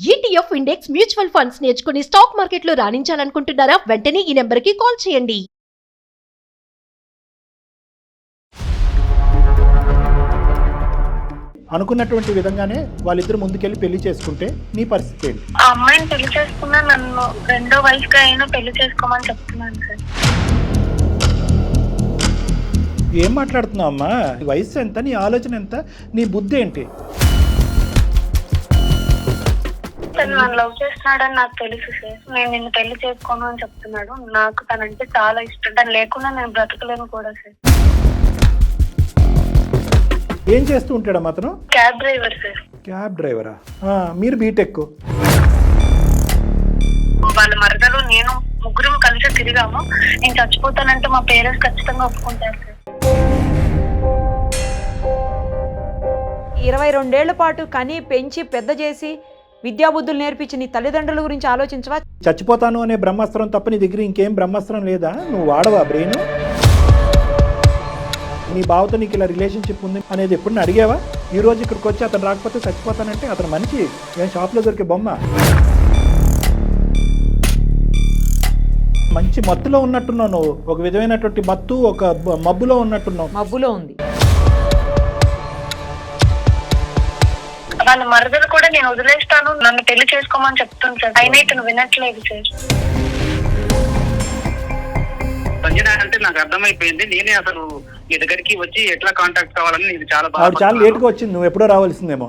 ETF index mutual funds నేర్చుకుని stock మార్కెట్లో రాణించాలనుకుంటున్నారా? వెంటనే ఈ నెంబర్కి కాల్ చేయండి. అనుకున్నటువంటి విధంగానే వాళ్ళిద్దరు ముందుకెళ్ళి పెళ్లి చేసుకుంటే నీ పరిస్థితి ఏంటి? ఆ అమ్మాయిని పెళ్లి చేసుకున్నా నన్ను రెండో వయసుగా అయినా పెళ్లి చేసుకోమని చెప్తున్నాను సార్. ఏం మాట్లాడుతున్నావు అమ్మా? వయసు ఎంత, నీ ఆలోచన ఎంత, నీ బుద్ధి ఏంటి? తను నన్ను లవ్ చేస్తున్నాడని నాకు తెలుసు సార్. నేను నిన్ను పెళ్లి చేసుకోను అని చెప్తున్నాడు. నాకు తనంటే చాలా ఇష్టం. తను లేకుండా నేను బ్రతకలేను కూడా సార్. ఏం చేస్తూ ఉంటాడమ్మా అతను? Cab driver sir. క్యాబ్ డ్రైవరా? మీరు బీటెక్. వాళ్ళ మరదలు నేను ముగ్గురం కలిసి తిరిగాము. నేను చచ్చిపోతానంటే మా పేరెంట్స్ ఖచ్చితంగా ఒప్పుకుంటారు సార్. 22 ఏళ్ల పాటు కని పెంచి పెద్ద చేసి విద్యాబుద్ధులు నేర్పించి నీ తల్లిదండ్రుల గురించి ఆలోచించవా? చచ్చిపోతాను అనే బ్రహ్మాస్త్రం తప్ప నీ దగ్గర ఇంకేం బ్రహ్మాస్త్రం లేదా? నువ్వు వాడవా బ్రెయిన్? నీ బావతో నీకు ఇలా రిలేషన్షిప్ ఉంది అనేది ఎప్పుడు అడిగావా? ఈ రోజు ఇక్కడికి వచ్చి అతను రాకపోతే చచ్చిపోతానంటే అతను మనిషి ఏం షాప్లో దొరికే బొమ్మ? మంచి మత్తులో ఉన్నట్టున్నావు నువ్వు. ఒక విధమైనటువంటి మత్తు, ఒక మబ్బులో ఉన్నట్టున్నావు. మబ్బులో ఉంది. వాళ్ళ మరదలు కూడా నేను వదిలేస్తాను, నన్ను పెళ్లి చేసుకోమని చెప్తుంది సార్. అయినా ఇతను వినట్లేదు సార్. సంజన అంటే నాకు అర్థమైపోయింది. నేనే అసలు మీ దగ్గరికి వచ్చి ఎట్లా కాంటాక్ట్ కావాలని నేను చాలా ఆవిడ చాలా లేట్గా వచ్చింది, నువ్వు ఎప్పుడో రావాల్సిందేమో.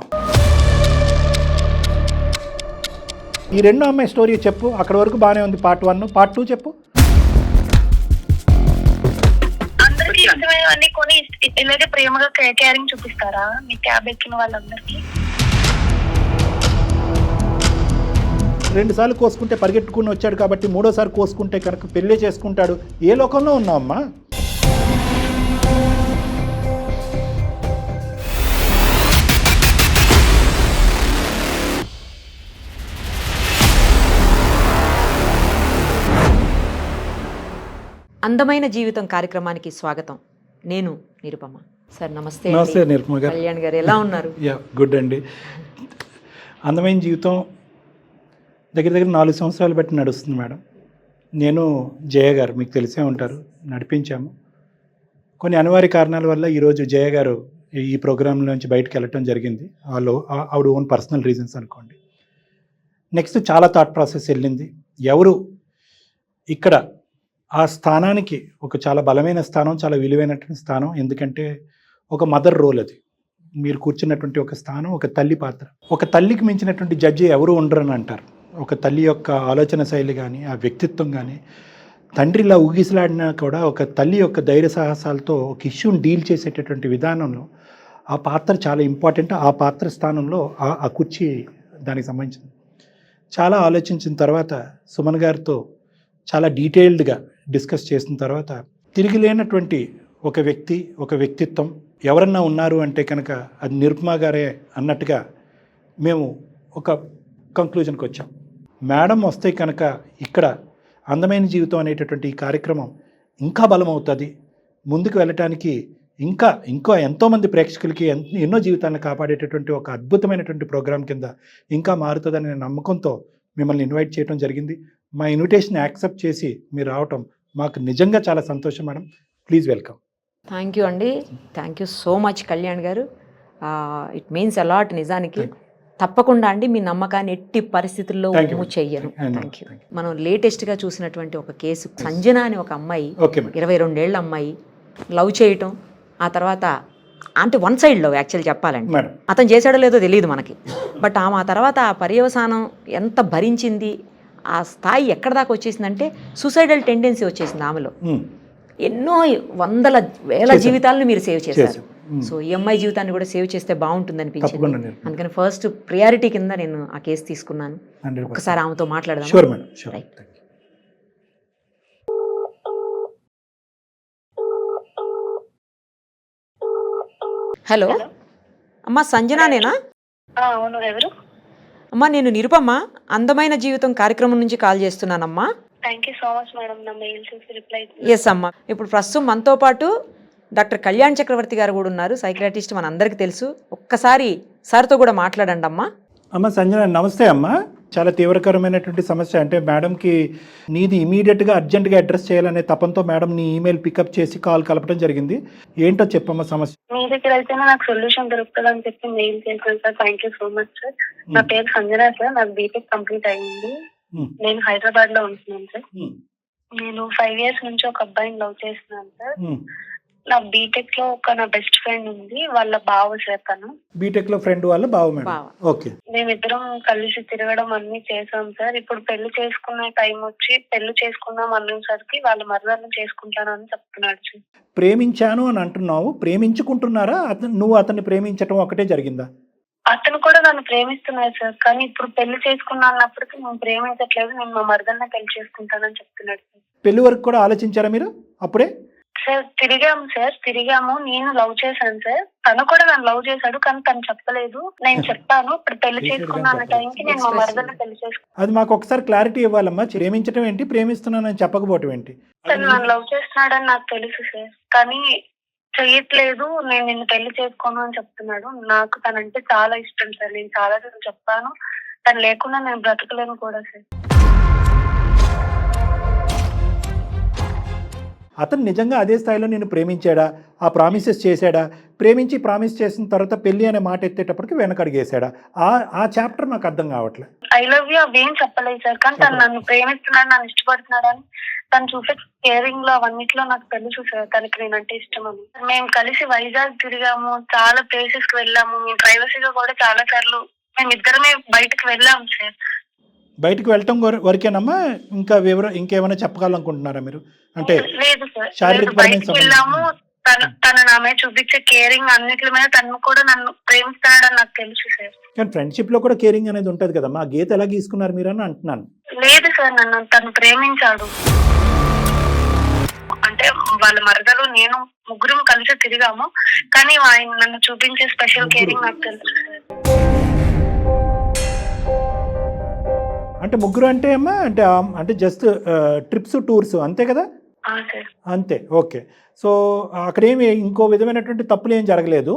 ఈ రెండో అమ్మాయి స్టోరీ చెప్పు. అక్కడ వరకు బాగానే ఉంది. పార్ట్ 1, పార్ట్ 2 చెప్పు. అందరికి ఇష్టమైనవన్నీ కొని ఇలాగే ప్రేమగా కేరింగ్ చూపిస్తారా మీ క్యాబ్ ఎక్కిన వాళ్ళందరికీ? 2 సార్లు కోసుకుంటే పరిగెట్టుకుని వచ్చాడు కాబట్టి 3ఓసారి కోసుకుంటే కనుక పెళ్ళే చేసుకుంటాడు. ఏ లోకంలో ఉన్నావమ్మా? అందమైన జీవితం కార్యక్రమానికి స్వాగతం. నేను నిరుపమ. సార్ నమస్తే. నమస్తే నిరుపమ గారు. కళ్యాణ్ గారు ఎలా ఉన్నారు? గుడ్ అండి. అందమైన జీవితం దగ్గర 4 సంవత్సరాలు బట్టి నడుస్తుంది మేడం. నేను జయ గారు మీకు తెలిసే ఉంటారు, నడిపించాము. కొన్ని అనివార్య కారణాల వల్ల ఈరోజు జయ గారు ఈ ప్రోగ్రాంలోంచి బయటకు వెళ్ళటం జరిగింది. ఆవిడ ఓన్ పర్సనల్ రీజన్స్ అనుకోండి. నెక్స్ట్ చాలా థాట్ ప్రాసెస్ వెళ్ళింది. ఎవరు ఇక్కడ ఆ స్థానానికి ఒక చాలా బలమైన స్థానం, చాలా విలువైనటువంటి స్థానం. ఎందుకంటే ఒక మదర్ రోల్ అది. మీరు కూర్చున్నటువంటి ఒక స్థానం, ఒక తల్లి పాత్ర. ఒక తల్లికి మించినటువంటి జడ్జి ఎవరు ఉండరని అంటారు. ఒక తల్లి యొక్క ఆలోచన శైలి కానీ, ఆ వ్యక్తిత్వం కానీ, తండ్రిలా ఊగిసలాడినా కూడా ఒక తల్లి యొక్క ధైర్య సాహసాలతో ఒక ఇష్యూని డీల్ చేసేటటువంటి విధానంలో ఆ పాత్ర చాలా ఇంపార్టెంట్. ఆ పాత్ర స్థానంలో ఆ కుర్చీ దానికి సంబంధించింది. చాలా ఆలోచించిన తర్వాత సుమన్ గారితో చాలా డీటెయిల్డ్గా డిస్కస్ చేసిన తర్వాత తిరిగి లేనటువంటి ఒక వ్యక్తి, ఒక వ్యక్తిత్వం ఎవరన్నా ఉన్నారు అంటే కనుక అది నిరుపమ గారే అన్నట్టుగా మేము ఒక కంక్లూజన్కి వచ్చాం. మేడం వస్తే కనుక ఇక్కడ అందమైన జీవితం అనేటటువంటి ఈ కార్యక్రమం ఇంకా బలమవుతుంది. ముందుకు వెళ్ళటానికి ఇంకా ఎంతోమంది ప్రేక్షకులకి ఎన్నో జీవితాలను కాపాడేటటువంటి ఒక అద్భుతమైనటువంటి ప్రోగ్రాం కింద ఇంకా మారుతుందనే నమ్మకంతో మిమ్మల్ని ఇన్వైట్ చేయడం జరిగింది. మా ఇన్విటేషన్ యాక్సెప్ట్ చేసి మీరు రావటం మాకు నిజంగా చాలా సంతోషం madam. Please welcome. Thank you అండి. Thank you so much Kalyan garu. It means a lot నిజానికి. తప్పకుండా అండి, మీ నమ్మకాన్ని ఎట్టి పరిస్థితుల్లో మూవ్ చెయ్యను. Thank you. మనం లేటెస్ట్గా చూసినటువంటి ఒక కేసు, సంజన అని ఒక అమ్మాయి, 22 ఏళ్ళ అమ్మాయి లవ్ చేయటం, ఆ తర్వాత అంటే వన్ సైడ్ లవ్ యాక్చువల్ చెప్పాలండి. అతను చేశాడో లేదో తెలియదు మనకి. బట్ ఆమె ఆ తర్వాత ఆ పర్యవసానం ఎంత భరించింది, ఆ స్థాయి ఎక్కడ దాకా వచ్చేసిందంటే సూసైడల్ టెండెన్సీ వచ్చేసింది ఆమెలో. ఎన్నో వందల వేల జీవితాలను మీరు సేవ్ చేశారు. సో ఈ అమ్మాయి జీవితాన్ని కూడా సేవ్ చేస్తే బాగుంటుంది అనిపించింది. అందుకని ఫస్ట్ ప్రియారిటీ కింద నేను ఆ కేసు తీసుకున్నాను. ఒకసారి ఆమెతో మాట్లాడదాం. హలో అమ్మా, సంజనానేనా? అవును, ఎవరు? అమ్మా నేను నిరుపమ్మ, అందమైన జీవితం కార్యక్రమం నుంచి కాల్ చేస్తున్నానమ్మా. Thank you so much madam, నా మెయిల్ చూసి రిప్లై. ఎస్ అమ్మా. ఇప్పుడు ప్రస్తుతం మనతో పాటు డాక్టర్ కళ్యాణ్ చక్రవర్తి గారు కూడా ఉన్నారు, సైకియాట్రిస్ట్, మన అందరికీ తెలుసు. ఒక్కసారి సార్తో కూడా మాట్లాడండి అమ్మా. అమ్మ సంజన నమస్తే అమ్మ. చాలా తీవ్రకరమైనటువంటి సమస్య. అంటే మేడంకి నీది ఇమీడియట్గా అర్జెంటుగా అడ్రస్ చేయాలనే తపంతో మేడం నీ ఈమెయిల్ పికప్ చేసి కాల్ కలపడం జరిగింది. ఏంటో చెప్పమ్మా సమస్య. మీ దగ్గర అయితేనే నాకు సొల్యూషన్ దొరుకుతుంది అని చెప్పి మెయిల్ చేశాను sir. Thank you so much sir. నా పేరు సంజన సార్. నాకు బీటెక్ కంప్లీట్ అయ్యింది. నేను హైదరాబాద్ లో ఉంటున్నాను సార్. నేను 5 years నుంచి ఒక అబ్బాయిని లవ్ చేస్తున్నాను సార్. నా బీటెక్ లో నా బెస్ట్ ఫ్రెండ్ ఉంది, వాళ్ళ బావ సార్. తను బీటెక్ లో ఫ్రెండ్ వాళ్ళ బావ మేడం. ఓకే. మేమిద్దరం కలిసి తిరగడం అన్ని చేసాం సార్. ఇప్పుడు పెళ్లి చేసుకునే టైం వచ్చి పెళ్లి చేసుకుందాం అనేసరికి వాళ్ళ మరదలను చేసుకుంటానని చెప్తున్నాడు సార్. ప్రేమించాను అని అంటున్నావు, ప్రేమించుకుంటున్నారా? నువ్వు అతన్ని ప్రేమించటం ఒకటే జరిగిందా? అతను కూడా నన్ను ప్రేమిస్తున్నాడు సార్. కానీ ఇప్పుడు పెళ్లి చేసుకున్నా అన్నప్పటికీ నేను ప్రేమించట్లేదు, నేను మా మరదల్ని పెళ్లి చేసుకుంటానని చెప్తున్నాడు సార్. పెళ్లి వరకు కూడా ఆలోచించారా మీరు అప్పుడే? సార్ తిరిగాము. నేను లవ్ చేశాను సార్. తను కూడా నన్ను లవ్ చేశాడు, కానీ తను చెప్పలేదు. నేను చెప్పాను ఇప్పుడు పెళ్లి చేసుకున్నా అన్న టైంకి నేను మా మరదల్ని పెళ్లి చేసుకున్నాను. అది మాకు ఒకసారి క్లారిటీ ఇవ్వాలమ్మా. ప్రేమించడం ఏంటి, ప్రేమిస్తున్నానని చెప్పకపోవటం ఏంటి? తను నన్ను లవ్ చేస్తున్నాడని నాకు తెలుసు సార్, కానీ చెయ్యట్లేదు. నేను నిన్ను పెళ్లి చేసుకోను అని చెప్తున్నాడు. నాకు తనంటే చాలా ఇష్టం సార్. నేను చాలా సార్లు చెప్పాను, తను లేకుండా నేను బ్రతకలేను కూడా సార్. అతను నిజంగా అదే స్థాయిలో నేను ప్రేమించాడా, ఆ ప్రామిసెస్ చేశాడా, ప్రేమించి ప్రామిస్ చేసిన తర్వాత పెళ్లి అనే మాట ఎత్తేటప్పటికి వెనకడిగేశాడా? ఆ చాప్టర్ నాకు అర్థం కావట్లేదు. ఐ లవ్ యూ అవేం చెప్పలేదు సార్, కానీ తను నన్ను ప్రేమిస్తున్నాడు, నన్ను ఇష్టపడుతున్నాడు అని తను చూసే కేరింగ్ లో అవన్నిట్లో నాకు తెలుసు సార్. తనకి నేనంటే ఇష్టం అని. మేము కలిసి వైజాగ్ తిరిగాము, చాలా ప్లేసెస్ కి వెళ్ళాము. మేము ప్రైవసీగా కూడా చాలా సార్లు మేమిద్దరమే బయటకు వెళ్ళాము సార్. బయటకు వెళ్ళటం వరకేనమ్మా? ఇంకా ఇంకేమైనా చెప్పాలనుకుంటున్నారా మీరు? అంటే లేదు సార్, బయటకు వెళ్ళాము. తను నా మీద చూపించే కేరింగ్ అన్నిటి మీద తను కూడా నన్ను ప్రేమిస్తున్నాడని నాకు తెలుసు సార్. కానీ ఫ్రెండ్షిప్ లో కూడా కేరింగ్ అనేది ఉంటది కదమ్మా. ఆ గీత ఎలా గీసుకున్నారు మీరు అని అంటున్నాను. లేదు సార్, తను ప్రేమించాడు. అంటే వాళ్ళ మరదలు నేను ముగ్గురం కలిసి తిరిగాము, కానీ ఆయన నన్ను చూపించే స్పెషల్ కేరింగ్ నాకు తెలుసు సార్. అంటే ముగ్గురు అంటే అమ్మా అంటే జస్ట్ ట్రిప్స్ టూర్స్ అంతే కదా? అంతే. ఓకే. సో అక్కడేమి ఇంకో విధమైనటువంటి తప్పులు ఏం జరగలేదు?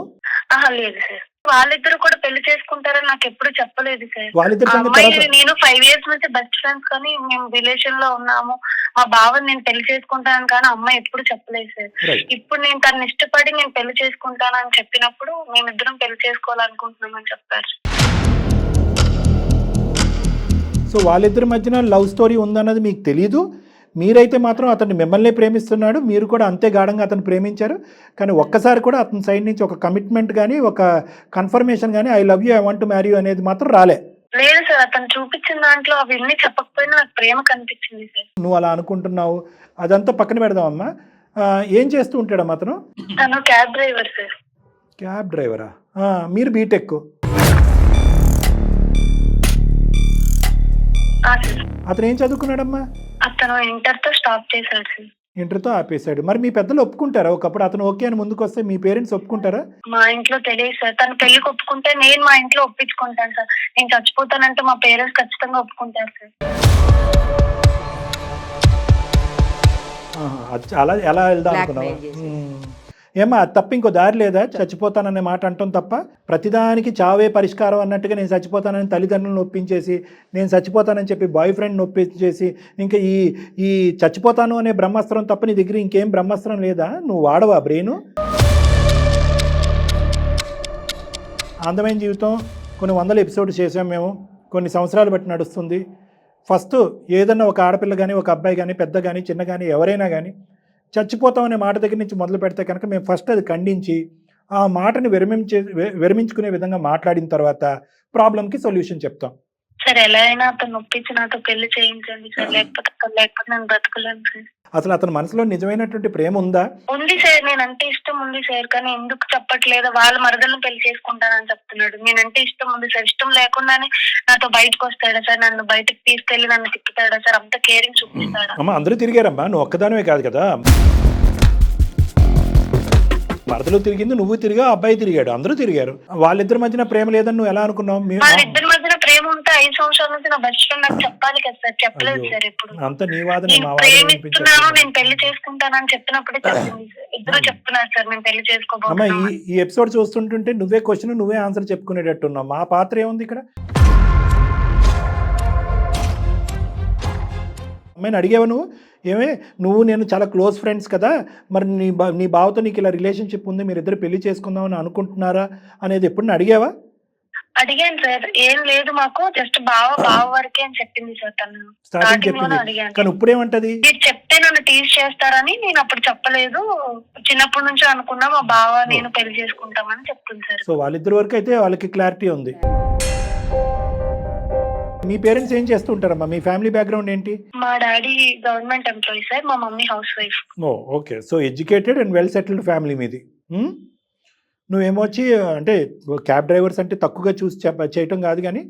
లేదు సార్. వాళ్ళిద్దరు కూడా పెళ్లి చేసుకుంటారని నాకు ఎప్పుడు చెప్పలేదు సార్. వాళ్ళిద్దరు నేను 5 years నుంచి బెస్ట్ ఫ్రెండ్స్, కానీ మేము రిలేషన్ లో ఉన్నాము. మా బావని నేను పెళ్లి చేసుకుంటాను కానీ అమ్మాయి ఎప్పుడు చెప్పలేదు సార్. ఇప్పుడు నేను తను ఇష్టపడి నేను పెళ్లి చేసుకుంటాను అని చెప్పినప్పుడు మేమిద్దరం పెళ్లి చేసుకోవాలనుకుంటున్నామని చెప్పారు. సో వాళ్ళిద్దరి మధ్యన లవ్ స్టోరీ ఉందన్నది మీకు తెలీదు. మీరైతే మాత్రం అతన్ని మిమ్మల్ని ప్రేమిస్తున్నాడు, మీరు కూడా అంతే గాఢంగా అతను ప్రేమించారు. కానీ ఒక్కసారి కూడా అతని సైడ్ నుంచి ఒక కమిట్మెంట్ కానీ ఒక కన్ఫర్మేషన్ కానీ I love you, I want to marry you అనేది మాత్రం రాలే. లేదు సార్, అతను చూపించిన దాంట్లో అవన్నీ చెప్పకపోయినా నాకు ప్రేమ కనిపించింది సార్. నువ్వు అలా అనుకుంటున్నావు, అదంతా పక్కన పెడదామమ్మా. ఏం చేస్తూ ఉంటాడమ్మా అతను? తను క్యాబ్ డ్రైవర్ సార్. క్యాబ్ డ్రైవరా? మీరు బీటెక్. అతను ఏం చదువుకున్నాడమ్మా? అతను ఇంటర్ తో స్టాప్ చేశాడు సార్. ఇంటర్తో ఆపేశాడు. మరి మీ పెద్దలు ఒప్పుకుంటారా? ఒకప్పుడు అతను ఓకే అని ముందుకు వస్తే మీ పేరెంట్స్ ఒప్పుకుంటారా? మా ఇంట్లో తెలియదు సార్. తను పెళ్లికి ఒప్పుకుంటే నేను మా ఇంట్లో ఒప్పించుకుంటాను సార్. నేను చచ్చిపోతానంటే మా పేరెంట్స్ ఖచ్చితంగా ఒప్పుకుంటారు సార్. అలా ఎలా వెళ్దాం అనుకున్నావా? ఏమా తప్ప ఇంకో దారి లేదా? చచ్చిపోతాననే మాట అంటాం తప్ప ప్రతిదానికి చావే పరిష్కారం అన్నట్టుగా నేను చచ్చిపోతానని తల్లిదండ్రులను ఒప్పించేసి, నేను చచ్చిపోతానని చెప్పి బాయ్ ఫ్రెండ్ని ఒప్పించేసి, ఇంకా ఈ చచ్చిపోతాను అనే బ్రహ్మాస్త్రం తప్ప నీ దగ్గర ఇంకేం బ్రహ్మాస్త్రం లేదా? నువ్వు వాడవా బ్రెయిన్? అందమైన జీవితం కొన్ని 100 ఎపిసోడ్స్ చేసాం మేము. కొన్ని సంవత్సరాలు బట్టి నడుస్తుంది. ఫస్ట్ ఏదన్నా ఒక ఆడపిల్ల కానీ, ఒక అబ్బాయి కానీ, పెద్ద కానీ, చిన్న కానీ, ఎవరైనా కానీ చచ్చిపోతామనే మాట దగ్గర నుంచి మొదలు పెడితే కనుక మేము ఫస్ట్ అది ఖండించి ఆ మాటని విరమించుకునే విధంగా మాట్లాడిన తర్వాత ప్రాబ్లంకి సొల్యూషన్ చెప్తాం. సరే, ఎలా అయినా అతను ఒప్పించి నాతో పెళ్లి చేయించండి సార్, లేకపోతే నేను బ్రతకలేను సార్. అసలు అతని మనసులో నిజమైనటువంటి ప్రేమ ఉందా? ఉంది సార్, నేనంటే ఇష్టం ఉంది సార్. కానీ ఎందుకు చెప్పట్లేదు? వాళ్ళ మరదలను పెళ్లి చేసుకుంటానని చెప్తున్నాడు. నేనంటే ఇష్టం ఉంది సార్. ఇష్టం లేకుండానే నాతో బయటకు వస్తాడా సార్? నన్ను బయటకు తీసుకెళ్లి నన్ను తిప్పుతాడా సార్? అంత కేరింగ్ చూపిస్తాడా? అమ్మా అందరూ తిరిగారమ్మా, నువ్వు ఒక్కదానివే కాదు కదా. మరదలు తిరిగింది, నువ్వు తిరిగా, అబ్బాయి తిరిగాడు, అందరూ తిరిగారు. వాళ్ళిద్దరి మధ్యన ప్రేమ లేదని నువ్వు ఎలా అనుకున్నావు? వాళ్ళిద్దరి మధ్యన ప్రేమ ఉంటే 5 సంవత్సరాల నుంచి నా బెస్ట్ ఫ్రెండ్ నాకు చెప్పాలి కదా సార్. చెప్పలేదు సార్. ఎప్పుడు అంత నీ వాదన, నేను ప్రేమిస్తున్నాను, నేను పెళ్లి చేసుకుంటానని చెప్పినప్పుడే చెప్పింది సార్. ఇద్దరు చెప్తున్నారు సార్ నేను పెళ్లి చేసుకోబోతున్నా. ఈ ఎపిసోడ్ చూస్తుంటుంటే నువ్వే క్వశ్చన్ నువ్వే ఆన్సర్ చెప్పుకునేటట్టున్నావు. మా పాత్ర ఏముంది ఇక్కడ? అమ్మాయిని అడిగావా నువ్వు? ఏమే నువ్వు నేను చాలా క్లోజ్ ఫ్రెండ్స్ కదా, మరి నీ బావతో నీకు ఇలా రిలేషన్షిప్ ఉంది, మీరిద్దరు పెళ్లి చేసుకుందామని అనుకుంటున్నారా అనేది ఎప్పుడు అడిగావా? అడిగాను సార్, ఏం లేదు మాకు, జస్ట్ బావ వరకే అని చెప్పింది సార్ తను. స్టార్టింగ్ చెప్పింది, కానీ ఇప్పుడేమంటది? మీరు చెప్తే నన్ను టీజ్ చేస్తారని నేను అప్పుడు చెప్పలేదు, చిన్నప్పటి నుంచి అనుకున్నా మా బావ నేను పెళ్లి చేసుకుంటామని చెప్తుంది సార్. సో వాళ్ళిద్దరి వరకు అయితే వాళ్ళకి క్లారిటీ ఉంది. మీ పేరెంట్స్ ఏం చేస్తూ ఉంటారమ్మా? మీ ఫ్యామిలీ బ్యాక్గ్రౌండ్ ఏంటి? మా డాడీ గవర్నమెంట్ ఎంప్లాయీ సార్, మా mummy house wife. Okay, so educated and well settled family మీది. నువ్వేమొచ్చి అంటే క్యాబ్ డ్రైవర్స్ అంటే తక్కువగా చూసి చేయటం కాదు, కానీ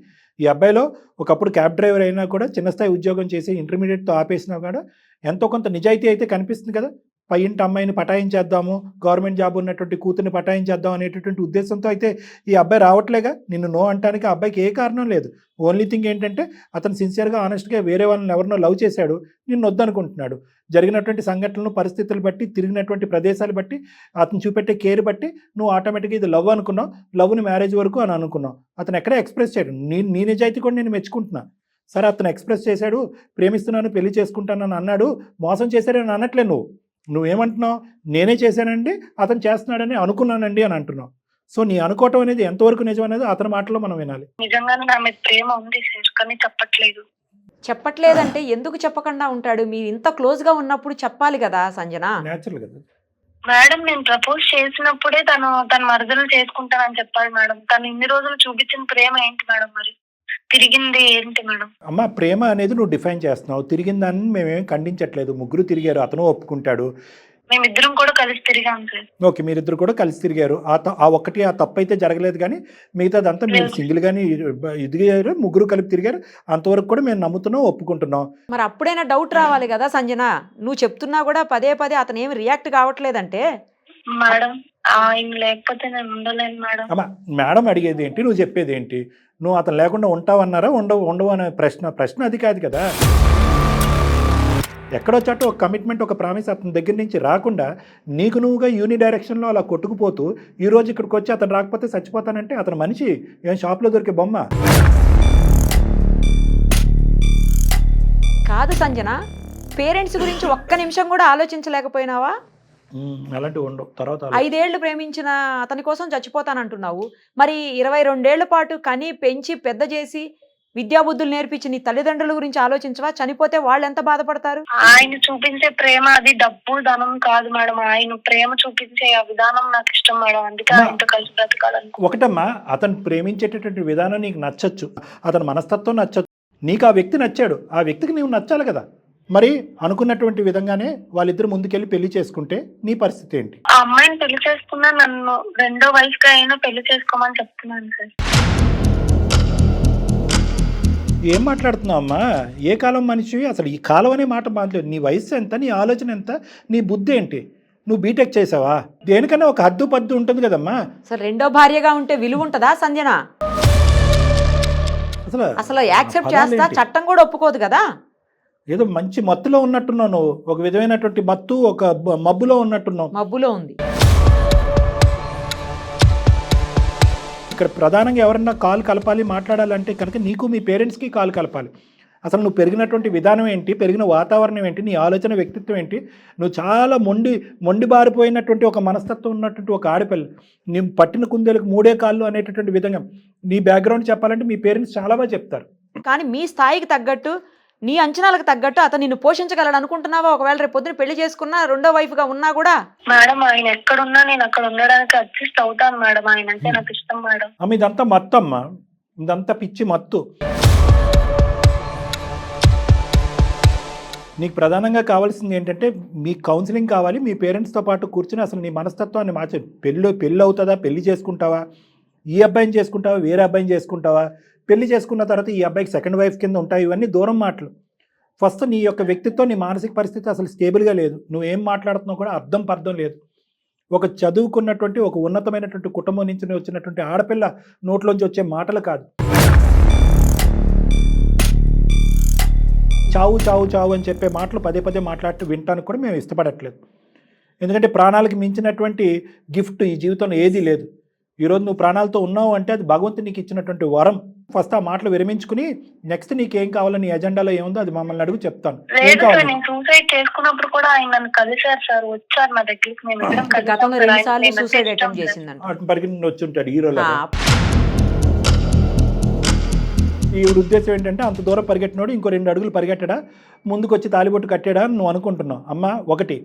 ఈ అబ్బాయిలో ఒకప్పుడు క్యాబ్ డ్రైవర్ అయినా కూడా చిన్న స్థాయి ఉద్యోగం చేసి ఇంటర్మీడియట్తో ఆపేసినా కూడా ఎంతో కొంత నిజాయితీ అయితే కనిపిస్తుంది కదా. పై ఇంటి అమ్మాయిని పటాయించేద్దాము, గవర్నమెంట్ జాబ్ ఉన్నటువంటి కూతుర్ని పటాయించేద్దాం అనేటటువంటి ఉద్దేశంతో అయితే ఈ అబ్బాయి రావట్లేగా. నిన్ను నో అంటానికి ఆ అబ్బాయికి ఏ కారణం లేదు. ఓన్లీ థింగ్ ఏంటంటే అతను సిన్సియర్గా ఆనెస్ట్గా వేరే వాళ్ళని ఎవరినో లవ్ చేశాడు, నిన్ను వద్దనుకుంటున్నాడు. జరిగినటువంటి సంఘటనలు, పరిస్థితులు బట్టి, తిరిగినటువంటి ప్రదేశాలు బట్టి, అతను చూపెట్టే కేర్ బట్టి నువ్వు ఆటోమేటిక్గా ఇది లవ్ అనుకున్నావు, లవ్ని మ్యారేజ్ వరకు అని అనుకున్నావు. అతను ఎక్కడే ఎక్స్ప్రెస్ చేయడు. నీ నిజాయితీ కూడా నేను మెచ్చుకుంటున్నా. సరే, అతను ఎక్స్ప్రెస్ చేశాడు, ప్రేమిస్తున్నాను, పెళ్లి చేసుకుంటానని అన్నాడు, మోసం చేశాడని అనట్లే. నువ్వేమంటున్నావు? నేనే చేశానండి, అతను చేస్తున్నాడని అనుకున్నానండి అని అంటున్నావు. సో నీ అనుకోవటం అనేది ఎంతవరకు నిజం అనేది అతని మాటలో మనం వినాలి. నిజంగానే నా మీద ప్రేమ ఉంది సార్, కానీ చెప్పట్లేదంటే ఎందుకు చెప్పకుండా ఉంటాడు? మీరు ఇంత క్లోజ్ గా ఉన్నప్పుడు చెప్పాలి కదా సంజన. నేచురల్ కదా మేడం. నేను ప్రపోజ్ చేసినప్పుడే తన మరదలు చేసుకుంటానని చెప్పాలి మేడం. తను ఇన్ని రోజులు చూపించిన ప్రేమ ఏంటి మేడం? మరి తిరిగింది ఏంటి మేడం? అమ్మ, ప్రేమ అనేది నువ్వు డిఫైన్ చేస్తున్నావు. తిరిగిందాన్ని మేమేం ఖండించట్లేదు. ముగ్గురు తిరిగారు, అతను ఒప్పుకుంటాడు. మేమిద్దరం కూడా కలిసి తిరిగాం సార్. ఓకే, మీరిద్దరు కూడా కలిసి తిరిగారు. ఆ తప్పు అయితే జరగలేదు, కానీ మిగతాదంతా మీరు సింగిల్ గానీ ఎదిగారు, ముగ్గురు కలిపి తిరిగారు. అంతవరకు కూడా మేము నమ్ముతున్నాం, ఒప్పుకుంటున్నాం. మరి అప్పుడైనా డౌట్ రావాలి కదా సంజన. నువ్వు చెప్తున్నా కూడా పదే పదే అతను ఏమి రియాక్ట్ కావట్లేదంటే మేడం ఆయన లేకపోతే నేను ఉండలేను మేడం. అమ్మా, మేడం అడిగేది ఏంటి, నువ్వు చెప్పేది ఏంటి? నువ్వు అతను లేకుండా ఉంటావన్నారా? ఉండవు అనే ప్రశ్న అది కాదు కదా. ఎక్కడో చోట ఒక కమిట్మెంట్, ఒక ప్రామిస్ అతని దగ్గర నుంచి రాకుండా నీకు నువ్వుగా యూని డైరెక్షన్లో అలా కొట్టుకుపోతూ ఈరోజు ఇక్కడికి వచ్చి అతను రాకపోతే చచ్చిపోతానంటే అతను మనిషి ఏం షాప్లో దొరికే బొమ్మ కాదు సంజన. పేరెంట్స్ గురించి ఒక్క నిమిషం కూడా ఆలోచించలేకపోయినావా? అలాంటివి ఉండవు. తర్వాత 5 ఏళ్ళు ప్రేమించిన అతని కోసం చచ్చిపోతానంటున్నావు. మరి 22 ఏళ్ల పాటు కని పెంచి పెద్ద చేసి విద్యాబుద్ధులు నేర్పించి నీ తల్లిదండ్రుల గురించి ఆలోచించవా? చనిపోతే వాళ్ళు ఎంత బాధపడతారు? ఆయన చూపించే ప్రేమ అది డబ్బు ధనం కాదు మేడం. ఆయన ప్రేమ చూపించే ఆ విధానం నాకు ఇష్టం మేడం. అందుకే ఆయనతో కలిసి బ్రతకాలను. ఒకటమ్మా, అతను ప్రేమించేటటువంటి విధానం నీకు నచ్చచ్చు, అతని మనస్తత్వం నచ్చచ్చు, నీకు ఆ వ్యక్తి నచ్చాడు, ఆ వ్యక్తికి నీవు నచ్చాలి కదా. మరి అనుకున్నటువంటి విధంగానే వాళ్ళిద్దరు ముందుకెళ్ళి పెళ్లి చేసుకుంటే నీ పరిస్థితి ఏంటి? ఆ అమ్మాయిని పెళ్లి చేసుకున్నా నన్ను రెండో వైఫ్ గా అయినా పెళ్లి చేసుకోమని చెప్తున్నాను సార్. ఏం మాట్లాడుతున్నావు అమ్మా? ఏ కాలం మనిషి అసలు? ఈ కాలం అనే మాట మాట్లాడు. నీ వయసు ఎంత, నీ ఆలోచన ఎంత, నీ బుద్ధి ఏంటి? నువ్వు బీటెక్ చేసావా? దేనికన్నా ఒక హద్దు పద్దు ఉంటుంది కదమ్మా. అసలు రెండో భార్యగా ఉంటే విలువ ఉంటుందా సంజన? అసలు యాక్సెప్ట్ చేస్తా, చట్టం కూడా ఒప్పుకోదు కదా. ఏదో మంచి మత్తులో ఉన్నట్టున్నావు నువ్వు, ఒక విధమైనటువంటి మత్తు, ఒక మబ్బులో ఉన్నట్టున్నావు. మబ్బులో ఉంది. ఇక్కడ ప్రధానంగా ఎవరన్నా కాల్ కలపాలి, మాట్లాడాలంటే కనుక నీకు మీ పేరెంట్స్కి కాల్ కలపాలి. అసలు నువ్వు పెరిగినటువంటి విధానం ఏంటి, పెరిగిన వాతావరణం ఏంటి, నీ ఆలోచన, వ్యక్తిత్వం ఏంటి? నువ్వు చాలా మొండి బారిపోయినటువంటి ఒక మనస్తత్వం ఉన్నటువంటి ఒక ఆడపిల్ల. నీ పట్టిన కుందేలకు 3 కాళ్ళు అనేటటువంటి విధంగా నీ బ్యాక్గ్రౌండ్ చెప్పాలంటే మీ పేరెంట్స్ చాలా బాగా చెప్తారు. కానీ మీ స్థాయికి తగ్గట్టు, నీ అంచనాలకు తగ్గట్టు అతను నిన్ను పోషించగలడు అనుకుంటున్నావా? ఒకవేళ రేపు పొద్దున పెళ్లి చేసుకున్నా, రెండో వైఫ్ గా ఉన్నా కూడా? మేడం ఆయన ఎక్కడున్నా నేను అక్కడ ఉండడానికి అడ్జస్ట్ అవుతాను మేడం. ఆయన అంటే నాకు ఇష్టం మేడం. అమ్మ, ఇదంతా మత్తు అమ్మా, ఇదంతా పిచ్చి మత్తు. నీకు ప్రధానంగా కావాల్సింది ఏంటంటే మీ కౌన్సిలింగ్ కావాలి. మీ పేరెంట్స్తో పాటు కూర్చుని అసలు నీ మనస్తత్వాన్ని మార్చు. పెళ్ళి అవుతుందా, పెళ్లి చేసుకుంటావా, ఈ అబ్బాయిని చేసుకుంటావా, వేరే అబ్బాయిని చేసుకుంటావా, పెళ్లి చేసుకున్న తర్వాత ఈ అబ్బాయికి సెకండ్ వైఫ్ కింద ఉంటాయి, ఇవన్నీ దూరం మాటలు. ఫస్ట్ నీ యొక్క వ్యక్తిత్వం, నీ మానసిక పరిస్థితి అసలు స్టేబుల్గా లేదు. నువ్వేం మాట్లాడుతున్నావు కూడా పర్థం లేదు. ఒక చదువుకున్నటువంటి, ఒక ఉన్నతమైనటువంటి కుటుంబం నుంచి వచ్చినటువంటి ఆడపిల్ల నోట్లోంచి వచ్చే మాటలు కాదు. చావు చావు చావు అని చెప్పే మాటలు పదే మాట్లాడుతూ వినటానికి కూడా మేము ఇష్టపడట్లేదు. ఎందుకంటే ప్రాణాలకు మించినటువంటి గిఫ్ట్ ఈ జీవితంలో ఏదీ లేదు. ఈరోజు నువ్వు ప్రాణాలతో ఉన్నావు అంటే అది భగవంతుడు నీకు ఇచ్చినటువంటి వరం. ఫస్ట్ ఆ మాటలు విరమించుకుని నెక్స్ట్ నీకేం కావాలో నీ ఎజెండాలో ఏముందో అది మమ్మల్ని అడుగు చెప్తాను. ఏం లేదు సార్, కావాలి? నేను సూసైడ్ చేసుకున్నప్పుడు కూడా ఆయన నన్ను కలిసారు సార్, వచ్చారు నా దగ్గరికి. మేము ఇద్దరం కలిసాం గతంలో సార్. 2 సార్లు ఆయనకి సూసైడ్ నేనంటే అటెంప్ట్ ఇష్టం సార్. చేసిందంట. పరిగణన వచ్చి ఉంటాడు హీరోలో. ఆ, ఈ ఉద్దేశం ఏంటంటే అంత దూరం పరిగెట్టినోడు ఇంకో 2 అడుగులు పరిగెట్టడా, ముందుకు వచ్చి తాలిబొట్టు కట్టాడా అని నువ్వు అనుకుంటున్నావు. అమ్మ, ఒకటి,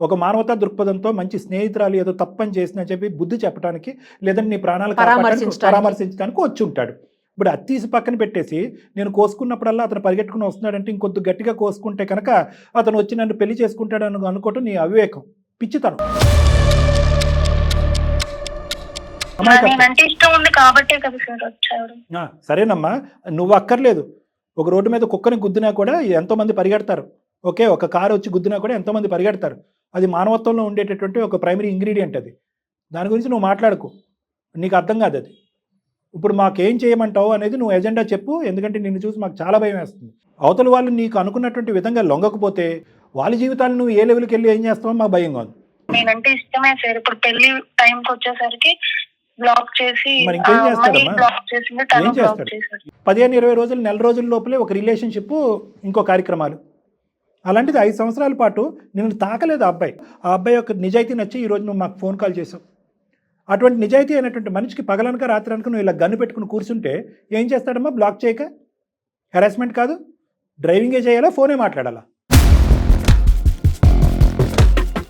ఒక మానవతా దృక్పథంతో మంచి స్నేహితురాలు ఏదో తప్పని చేసినా చెప్పి బుద్ధి చెప్పడానికి, లేదంటే నీ ప్రాణాలు పరామర్శించడానికి వచ్చి ఉంటాడు. ఇప్పుడు అది తీసి పక్కన పెట్టేసి నేను కోసుకున్నప్పుడల్లా అతను పరిగెట్టుకుని వస్తున్నాడంటే ఇంకొద్ది గట్టిగా కోసుకుంటే కనుక అతను వచ్చి నన్ను పెళ్లి చేసుకుంటాడని అనుకోవటం నీ అవివేకం, పిచ్చితనం. నేనంటే ఇష్టం ఉంది కాబట్టే కదా సార్ వచ్చాడు. సరేనమ్మా, నువ్వు అక్కర్లేదు. ఒక రోడ్డు మీద కుక్కని గుద్దినా కూడా ఎంతోమంది పరిగెడతారు. ఓకే, ఒక కారు వచ్చి గుద్దినా కూడా ఎంతోమంది పరిగెడతారు. అది మానవత్వంలో ఉండేటటువంటి ఒక ప్రైమరీ ఇంగ్రీడియంట్. అది దాని గురించి నువ్వు మాట్లాడుకో, నీకు అర్థం కాదు అది. ఇప్పుడు మాకేం చేయమంటావు అనేది నువ్వు ఎజెండా చెప్పు, ఎందుకంటే నిన్ను చూసి మాకు చాలా భయం వేస్తుంది. అవతల వాళ్ళు నీకు అనుకున్నటువంటి విధంగా లొంగకపోతే వాళ్ళ జీవితాలు నువ్వు ఏ లెవెల్కి వెళ్ళి ఏం చేస్తావో మాకు భయంగా ఉంది. నేనంటే ఇష్టమే సార్. ఇప్పుడు పెళ్లి టైంకి వచ్చేసరికి బ్లాక్ చేసి మరి ఇంకేం చేస్తాడమ్మా? బ్లాక్ చేసింది, తను ఏం బ్లాక్ చేస్తాడు? చేశాడు. 15-20 రోజులు, నెల రోజుల లోపలే ఒక రిలేషన్షిప్, ఇంకో కార్యక్రమాలు. అలాంటిది 5 సంవత్సరాల పాటు నిన్ను తాకలేదు ఆ అబ్బాయి. ఆ అబ్బాయి యొక్క నిజాయితీ నచ్చి ఈరోజు నువ్వు మాకు ఫోన్ కాల్ చేసావు. అటువంటి నిజాయితీ అయినటువంటి మనిషికి పగలనక రాత్రనక నువ్వు ఇలా గన్ను పెట్టుకుని కూర్చుంటే ఏం చేస్తాడమ్మా? బ్లాక్ చేయక హెరాస్మెంట్ కాదు, డ్రైవింగే చేయాలా, ఫోనే మాట్లాడాలా?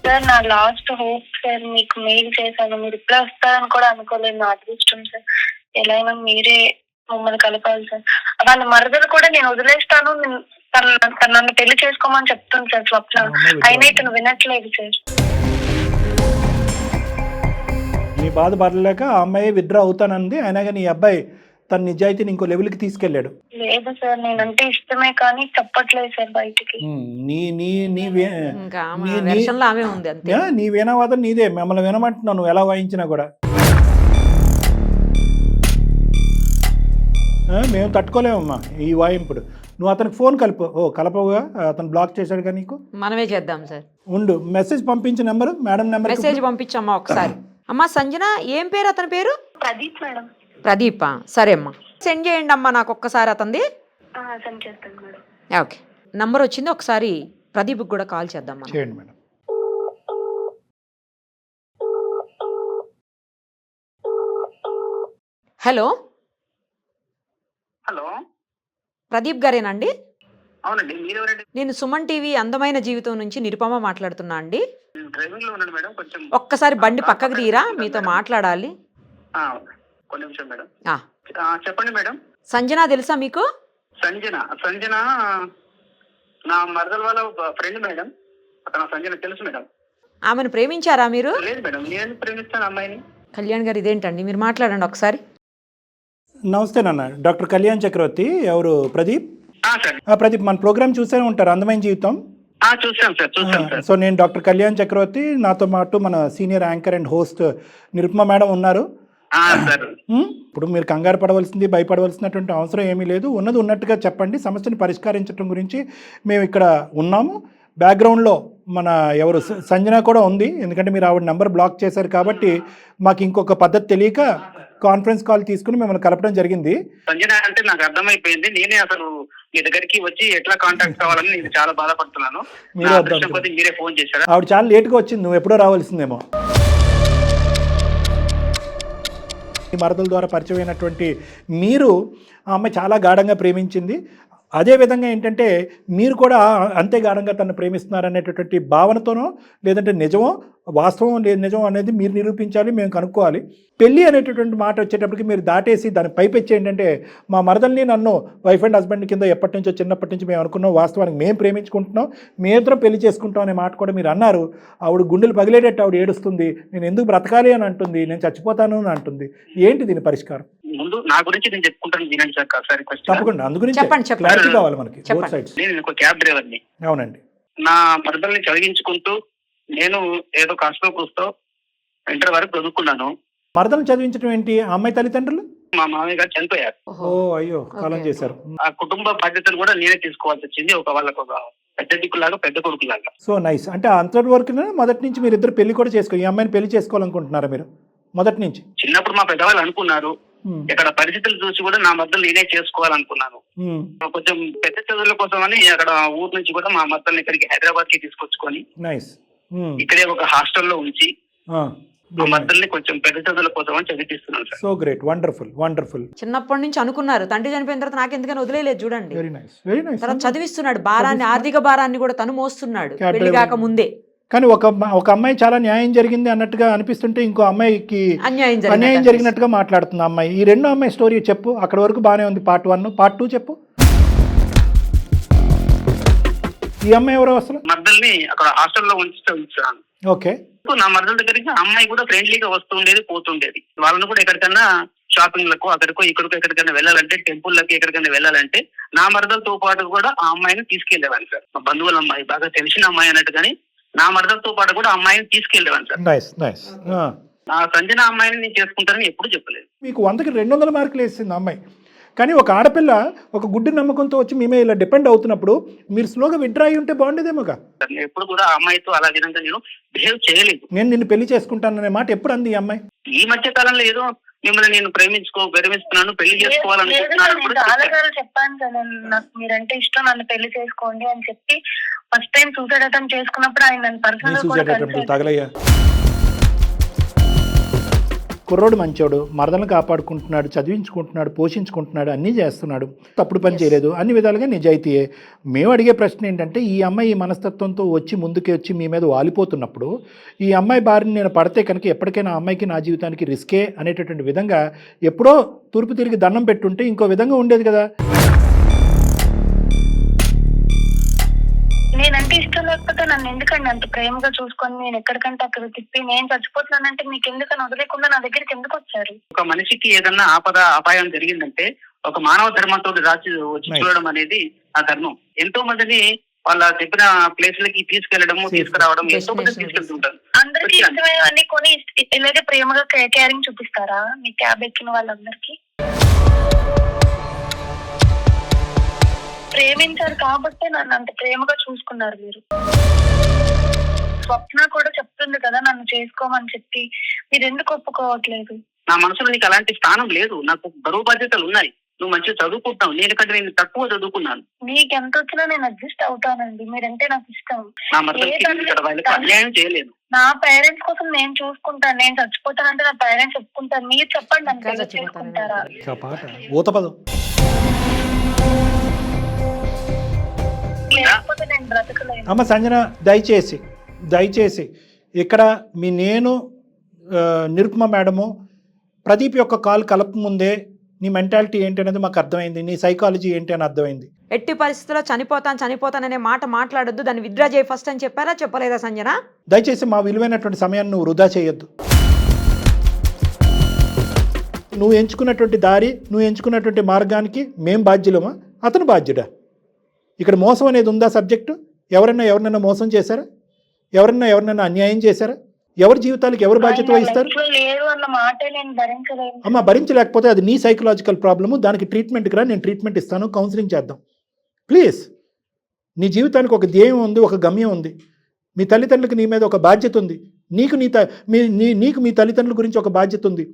సార్ నా లాస్ట్ హోప్ సార్, మీకు మెయిల్ చేశాను, మీరు రిప్లై వస్తారని కూడా అనుకోలేదు. నా అదృష్టం సార్. ఎలా అయినా మీరే మమ్మల్ని కలపాలి సార్. వాళ్ళ మరదలు కూడా నేను వదిలేస్తాను, తను నన్ను పెళ్లి చేసుకోమని చెప్తుంది సార్ స్వప్న. అయినా ఇతను వినట్లేదు సార్. నీ బాధ పడలేక ఆ అమ్మాయి విత్డ్రా అవుతానంది. అయినా కానీ ఈ అబ్బాయి తన నిజాయితీని ఇంకో లెవెల్కి తీసుకెళ్ళాడు. లేదు సార్, నేనంటే ఇష్టమే కానీ చెప్పట్లేదు సార్ బయటికి. ఇంకా ఆమె version లో ఆమె ఉంది అంతే. నీ వీణావాదం నీదే, మిమ్మల్ని వినమంటున్నావు నువ్వు ఎలా వాయించినా కూడా. మేము తట్టుకోలేమమ్మా ఈ వాయింపుడు. నువ్వు అతనికి ఫోన్ కలపవుగా, అతను బ్లాక్ చేశాడు కానీ నీకు. మనమే చేద్దాం సార్. ఉండు, మెసేజ్ పంపించిన నెంబరు మేడం నెంబర్. మెసేజ్ పంపించమ్మా ఒకసారి. అమ్మా సంజన, ఏం పేరు అతని పేరు? ప్రదీప్ మేడం. ప్రదీపా? సరే అమ్మా, సెండ్ చేయండి అమ్మా నాకు ఒక్కసారి అతనిది. సెండ్ చేస్తాను మేడం. ఓకే, నంబర్ వచ్చింది, ఒకసారి ప్రదీప్కి కూడా కాల్ చేద్దాం మనం. చేయండి మేడం. హలో హలో, ప్రదీప్ గారేనండి? అవునండి, మీరెవరండి? నేను సుమన్ టీవీ అందమైన జీవితం నుంచి నిరుపమ మాట్లాడుతున్నా అండి. డ్రైవింగ్ లో ఉన్నాను మేడం, కొంచెం ఒక్కసారి బండి పక్కకు తీరా, మీతో మాట్లాడాలి. కొన్ని నిమిషం మేడం. ఆ, చెప్పండి మేడం. సంజన తెలుసా మీకు? సంజన నా మరదల వాళ్ళ ఫ్రెండ్ మేడం. అతను సంజన తెలుసు మేడం. ఆమెను ప్రేమించారా మీరు? లేదు మేడం, నేను ప్రేమిస్తాను అమ్మాయిని. కళ్యాణ్ గారు ఇదేంటండి, మీరు మాట్లాడండి ఒకసారి. నమస్తే నాన్న, డాక్టర్ కళ్యాణ్ చక్రవర్తి. ఎవరు? ప్రదీప్. సార్. ప్రదీప్, మన ప్రోగ్రామ్ చూసే ఉంటారు, అందమైన జీవితం. చూసాం సార్. సో నేను డాక్టర్ కళ్యాణ్ చక్రవర్తి, నాతో పాటు మన senior anchor and host Nirupama madam ఉన్నారు. ఇప్పుడు మీరు కంగారు పడవలసింది, భయపడవలసినటువంటి అవసరం ఏమీ లేదు. ఉన్నది ఉన్నట్టుగా చెప్పండి, సమస్యను పరిష్కరించడం గురించి మేము ఇక్కడ ఉన్నాము. బ్యాక్గ్రౌండ్లో మన ఎవరు సంజన కూడా ఉంది, ఎందుకంటే మీరు ఆవిడ నెంబర్ బ్లాక్ చేశారు కాబట్టి మాకు ఇంకొక పద్ధతి తెలియక కాన్ఫరెన్స్ కాల్ తీసుకుని మిమ్మల్ని కలపడం జరిగింది. సంజన అంటే నాకు అర్థమైపోయింది. నేనే అసలు మీ దగ్గరికి వచ్చి ఎట్లా కాంటాక్ట్ కావాలని నేను చాలా బాధపడుతున్నాను. మీరే ఫోన్ చేశారా? ఆవిడ చాలా లేట్గా వచ్చింది, నువ్వు ఎప్పుడో రావాల్సిందేమో. ఈ మరదల ద్వారా పరిచయం అయినటువంటి మీరు ఆ అమ్మాయి చాలా గాఢంగా ప్రేమించింది. అదేవిధంగా ఏంటంటే మీరు కూడా అంతే గాఢంగా తను ప్రేమిస్తున్నారనేటటువంటి భావనతోనో, లేదంటే నిజమో వాస్తవం లేదు నిజం అనేది మీరు నిరూపించాలి, మేము కనుక్కోవాలి. పెళ్ళి అనేటటువంటి మాట వచ్చేటప్పటికి మీరు దాటేసి దాని పైపెచ్చి ఏంటంటే మా మరదల్ని నన్ను వైఫ్ అండ్ హస్బెండ్ కింద ఎప్పటి నుంచో చిన్నప్పటి నుంచి మేము అనుకున్నాం, వాస్తవానికి మేము ప్రేమించుకుంటున్నాం, మేమిద్దరం పెళ్లి చేసుకుంటాం అనే మాట కూడా మీరు అన్నారు. ఆవిడ గుండెలు పగిలేటట్టు ఆవిడ ఏడుస్తుంది, నేను ఎందుకు బ్రతకాలి అని అంటుంది, నేను చచ్చిపోతాను అని అంటుంది. ఏంటి దీని పరిష్కారం? ముందు నా గురించి నేను చెప్పుకుంటాను, వినండి సార్. తప్పకుండా, అందు గురించి చెప్పండి. క్లారిటీ కావాలి మనకి. Both sides. నేను ఒక క్యాబ్ డ్రైవర్ని. అవునండి. నా మరదల్ని చదివించుకుంటూ నేను ఏదో కష్టం కూస్తూ ఇంటర్ వరకు చదువుకున్నాను. మరదలను చదివించడం ఏంటి? ఆ అమ్మాయి తల్లిదండ్రులు మా మామయ్య గారు చనిపోయారు. అయ్యో, కాలం చేశారు. ఆ కుటుంబ బాధ్యతలు కూడా నేనే తీసుకోవాల్సి వచ్చింది, వాళ్ళకు ఒక పెద్ద దిక్కులాగా, పెద్ద కొడుకులాగా. So nice. అంటే అంతటి వరకు మొదటి నుంచి మీరు ఇద్దరు పెళ్లి కూడా ఈ అమ్మాయిని పెళ్లి చేసుకోవాలనుకుంటున్నారా మీరు మొదటి నుంచి? చిన్నప్పుడు మా పెద్దవాళ్ళు అనుకున్నారు, ఇక్కడ పరిస్థితులు చూసి కూడా నా మద్దతు నేనే చేసుకోవాలనుకున్నాను. కొంచెం పెద్ద చదువుల కోసం అని అక్కడ ఊరు నుంచి కూడా మా మద్దతుని ఇక్కడికి హైదరాబాద్ కి తీసుకొచ్చుకొని ఇక్కడే ఒక హాస్టల్లో ఉంచి మా మద్దతుని కొంచెం పెద్ద చదువుల కోసం అని చదివిస్తున్నాను sir. So great, wonderful wonderful. చిన్నప్పటి నుంచి అనుకున్నారు, తండ్రి చనిపోయిన తర్వాత నాకెందుకని వదిలేదు చూడండి. Very nice, very nice. తర్వాత చదివిస్తున్నాడు, భారాన్ని, ఆర్థిక భారాన్ని కూడా తను మోస్తున్నాడు పెళ్లి కాక ముందే. కానీ ఒక అమ్మాయి చాలా న్యాయం జరిగింది అన్నట్టుగా అనిపిస్తుంటే ఇంకో అమ్మాయికి అన్యాయం జరిగినట్టుగా మాట్లాడుతుంది అమ్మాయి. ఈ రెండో అమ్మాయి స్టోరీ చెప్పు. అక్కడ వరకు బాగానే ఉంది, పార్ట్ 1. పార్ట్ 2 చెప్పు. ఈ అమ్మాయి ఎవరో అసలు? మద్దల్ని అక్కడ హాస్టల్లో ఉంచాను. ఓకే. నా మద్దతు దగ్గరికి అమ్మాయి కూడా ఫ్రెండ్లీగా వస్తుండేది, పోతుండేది. వాళ్ళని కూడా ఎక్కడికన్నా షాపింగ్ లకు అక్కడికో ఇక్కడికో ఎక్కడికైనా వెళ్ళాలంటే, టెంపుల్ లకి ఎక్కడికైనా వెళ్ళాలంటే నా మరదలతో పాటు కూడా ఆ అమ్మాయిని తీసుకెళ్లేవాను సార్. మా బంధువుల అమ్మాయి, బాగా తెలిసిన అమ్మాయి అన్నట్టు, కానీ నా మరదలతో పాటు కూడా అమ్మాయిని తీసుకెళ్లేవాను సార్. ఆ సంజన అమ్మాయిని నేను చేసుకుంటానని ఎప్పుడు చెప్పలేదు. మీకు 100కి 200 మార్కులు వేసింది అమ్మాయి. కానీ ఒక ఆడపిల్ల ఒక గుడ్డి నమ్మకంతో వచ్చి మేమే ఇలా డిపెండ్ అవుతున్నప్పుడు మీరు స్లోగా విత్డ్రా అయి ఉంటే బాగుండేదేమోగా. ఎప్పుడు కూడా అమ్మాయితో అలా విధంగా నేను బిహేవ్ చేయలేదు. నేను నిన్ను పెళ్లి చేసుకుంటాననే మాట ఎప్పుడు అంది ఈ అమ్మాయి? ఈ మధ్య కాలంలో ఏదో మిమ్మల్ని నేను ప్రేమిస్తున్నాను, పెళ్లి చేసుకోవాలనుకుంటున్నాను చెప్పాను కదా, నాకు మీరంటే ఇష్టం, నన్ను పెళ్లి చేసుకోండి అని చెప్పి ఫస్ట్ టైం సూసైడ్ అటెంప్ట్ చేసుకున్నప్పుడు ఆయన నన్ను పర్సనల్ తగలయ్యా. కుర్రోడు మంచోడు, మరదలను కాపాడుకుంటున్నాడు, చదివించుకుంటున్నాడు, పోషించుకుంటున్నాడు, అన్నీ చేస్తున్నాడు, తప్పుడు పని చేయలేదు, అన్ని విధాలుగా నిజాయితీయే. మేము అడిగే ప్రశ్న ఏంటంటే, ఈ అమ్మాయి ఈ మనస్తత్వంతో ముందుకే వచ్చి మీ మీద వాలిపోతున్నప్పుడు ఈ అమ్మాయి బారిని నేను పడితే కనుక ఎప్పటికైనా ఆ అమ్మాయికి నా జీవితానికి రిస్కే అనేటటువంటి విధంగా ఎప్పుడో తూర్పు తిరిగి దండం పెట్టుంటే ఇంకో విధంగా ఉండేది కదా. నేనంటే ఇష్టం లేకపోతే నన్ను ఎందుకండి అంత ప్రేమగా చూసుకొని నేను ఎక్కడికంటే అక్కడ తిప్పి నేను చచ్చిపోతున్నానంటే మీకు ఎందుకని వదిలేకుండా నా దగ్గరికి ఎందుకు వచ్చారు? ఒక మనిషికి ఏదన్నా అపాయం జరిగిందంటే ఒక మానవ ధర్మంతో రాసి వచ్చి చూడడం అనేది ఆ ధర్మం. ఎంతో మందిని వాళ్ళ చెప్పిన ప్లేస్లకి తీసుకెళ్లడము, తీసుకురావడం, ఎంతో మంది తీసుకెళ్తుంటారు. అందరికి ఇష్టమైనవన్నీ కొని ఇలాగే ప్రేమగా కేరింగ్ చూపిస్తారా మీ క్యాబ్ ఎక్కిన వాళ్ళందరికీ? ప్రేమించారు కాబట్టి నన్ను అంత ప్రేమగా చూసుకున్నారు మీరు. స్వప్న కూడా చెప్తుంది కదా నన్ను చేసుకోమని చెప్పి, మీరు ఎందుకు ఒప్పుకోవట్లేదు? నా మనసులో నీకు అలాంటి స్థానం లేదు. నాకు బరువు బాధ్యతలు ఉన్నాయి. నువ్వు మంచిగా చదువుకుంటావు, నేను తక్కువ చదువుకున్నాను. నీకు ఎంత వచ్చినా నేను అడ్జస్ట్ అవుతానండి, మీరంటే నాకు ఇష్టం. నా మరదలకి అన్యాయం చేయలేదు. నా పేరెంట్స్ కోసం నేను చూసుకుంటాను. నేను చచ్చిపోతానంటే నా పేరెంట్స్ ఒప్పుకుంటారు. మీరు చెప్పండి, నన్ను చేసుకుంటారా? అమ్మ సంజన, దయచేసి ఇక్కడ నేను నిరుపమ మేడము ప్రదీప్ యొక్క కాల్ కలప ముందే నీ మెంటాలిటీ ఏంటి అనేది మాకు అర్థమైంది, నీ సైకాలజీ ఏంటి అని అర్థమైంది. ఎట్టి పరిస్థితుల్లో చనిపోతాననే మాట మాట్లాడొద్దు, దాన్ని విత్డ్రా చేయి ఫస్ట్ అని చెప్పారా, చెప్పలేదా సంజన? దయచేసి మా విలువైనటువంటి సమయాన్ని నువ్వు వృధా చేయొద్దు. నువ్వు ఎంచుకున్నటువంటి దారి, నువ్వు ఎంచుకున్నటువంటి మార్గానికి మేం బాధ్యులమా, అతను బాధ్యుడా? ఇక్కడ మోసం అనేది ఉందా సబ్జెక్టు? ఎవరన్నా మోసం చేశారా? ఎవరన్నా అన్యాయం చేశారా? ఎవరి జీవితాలకు ఎవరు బాధ్యత వహిస్తారు? అమ్మ భరించలేకపోతే అది నీ సైకలాజికల్ ప్రాబ్లము. దానికి ట్రీట్మెంట్కి రా, నేను ట్రీట్మెంట్ ఇస్తాను, కౌన్సిలింగ్ చేద్దాం. ప్లీజ్, నీ జీవితానికి ఒక ధ్యేయం ఉంది, ఒక గమ్యం ఉంది. మీ తల్లిదండ్రులకు నీ మీద ఒక బాధ్యత ఉంది. నీకు మీ తల్లిదండ్రుల గురించి ఒక బాధ్యత ఉంది.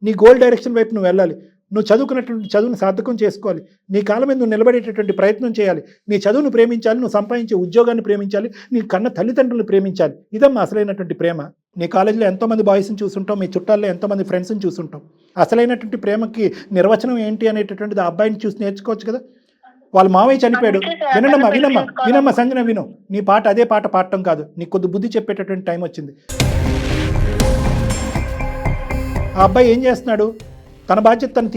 నీ గోల్ డైరెక్షన్ వైపు నువ్వు వెళ్ళాలి. నువ్వు చదువుకున్నటువంటి చదువును సార్థకం చేసుకోవాలి. నీ కాలం మీద నువ్వు నిలబడేటటువంటి ప్రయత్నం చేయాలి. నీ చదువును ప్రేమించాలి, నువ్వు సంపాదించే ఉద్యోగాన్ని ప్రేమించాలి, నీ కన్న తల్లిదండ్రులు ప్రేమించాలి. ఇదమ్మా అసలైనటువంటి ప్రేమ. నీ కాలేజీలో ఎంతోమంది బాయ్స్ని చూసుంటాం, మీ చుట్టాల్లో ఎంతోమంది ఫ్రెండ్స్ని చూసుంటాం. అసలైనటువంటి ప్రేమకి నిర్వచనం ఏంటి అనేటటువంటిది ఆ అబ్బాయిని చూసి నేర్చుకోవచ్చు కదా. వాళ్ళ మావయ్య చనిపోయాడు. వినమ్మా సంజన, విను. నీ పాట అదే పాట పాడటం కాదు, నీకు కొద్ది బుద్ధి చెప్పేటటువంటి టైం వచ్చింది. ఆ అబ్బాయి ఏం చేస్తున్నాడు? తన బాధ్యత తను